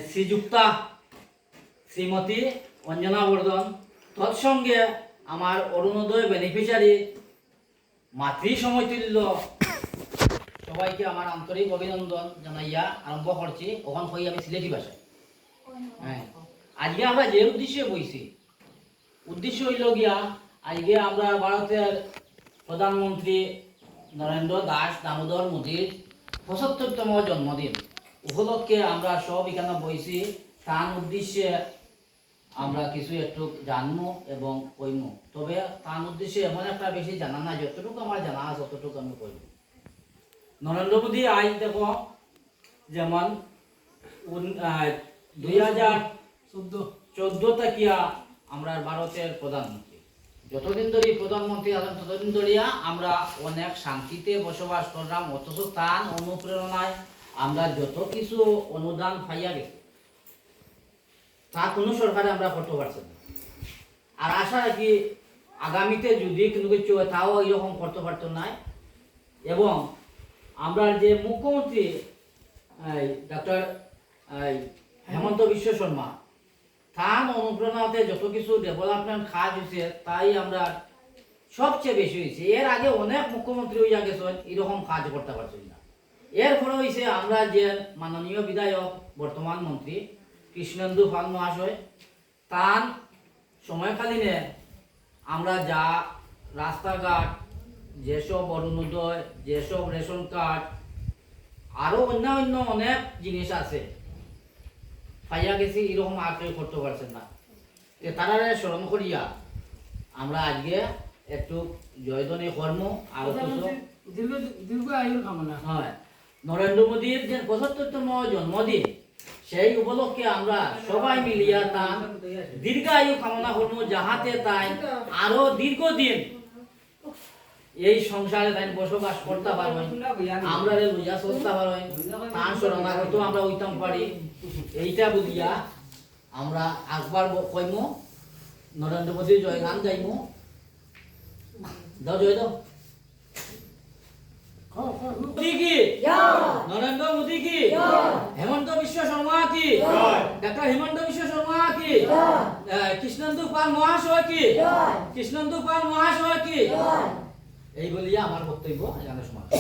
শ্রীযুক্তা শ্রীমতী অঞ্জনা বর্ধন, তৎসঙ্গে আমার অরুণোদয় বেনিফিশিয়ারি মাতৃ সমতুল্য সবাইকে আমার আন্তরিক অভিনন্দন জানাইয়া আরম্ভ করছি। ওখান কই আমি সিলেটি ভাষায়। হ্যাঁ, আজকে আমরা যে উদ্দেশ্যে বইছি, উদ্দেশ্য হইল গিয়া আজকে আমরা ভারতের প্রধানমন্ত্রী নরেন্দ্র দাস দামোদর মোদীর ৭৫তম জন্মদিন উপলক্ষে আমরা সব এখানে বইছি। তার উদ্দেশ্যে আমরা কিছু একটু জানবো এবং কইমু। তবে তার উদ্দেশ্যে এমন একটা বেশি জানা না, যতটুকু আমার জানা আছে ততটুকু আমি কইব। নরেন্দ্র মোদী আজ দেখো যেমন 2014 তাকিয়া আমরা ভারতের প্রধানমন্ত্রী। যতদিন ধরে প্রধানমন্ত্রী আছেন ততদিন ধরিয়া আমরা অনেক শান্তিতে বসবাস করলাম, অথচ তার অনুপ্রেরণায় আমরা যত কিছু অনুদান পাইয়া গেছি তা কোনো সরকারে আমরা করতে পারছি না। আর আশা রাখি আগামীতে যদি কোনো কিছু তাও এরকম করতে পারতো না। এবং আমরা যে মুখ্যমন্ত্রী ডক্টর হেমন্ত বিশ্ব শর্মা, তার অনুপ্রেরণাতে যত কিছু ডেভেলপমেন্ট কাজ হয়েছে তাই আমরা সবচেয়ে বেশি হয়েছে। এর আগে অনেক মুখ্যমন্ত্রী হইয়া গেছেন, এরকম কাজ করতে পারছেন না। এর ফলে হয়েছে আমরা যে মাননীয় বিধায়ক বর্তমান মন্ত্রী কৃষ্ণেন্দু পাল মহাশয়, তার সময়কালীনে আমরা যা রাস্তাঘাট, যেসব অরুণোদয়, যেসব রেশন কার্ড, আরও অন্যান্য অনেক জিনিস আছে পাইয়া গেছি, এরকম আর কেউ করতে পারছেন না। তারা স্মরণ করিয়া আমরা আজকে একটু জয়ধ্বনি কর্ম আর দীর্ঘ আয়ুর কামনা। হয় নরেন্দ্র মোদীর যে ৭৫তম জন্মদিন, সেই উপলক্ষে আমরা সবাই মিলিয়া তার দীর্ঘায়ু কামনা করবো, যাহাতে তাই আরো দীর্ঘদিন এই সংসারে তাই বসবাস করতে পারবেন, আমরা লইয়া চলতে পারবেন, তার শরণাগত আমরা হইতাম পারি। এইটা বুঝিয়া আমরা একবার কইম নরেন্দ্র মোদীর জয়গান গাইম। দাও জয় দাও। মোদী কি নরেন্দ্র মোদী কি, হেমন্ত বিশ্ব শর্মা কি, ডক্টর হেমন্ত বিশ্ব শর্মা কি, কৃষ্ণেন্দু পাল মহাশয় কি, কৃষ্ণেন্দু পাল মহাশয় কি। এই বলিয়া আমার বক্তব্য এখানে সমাপ্ত।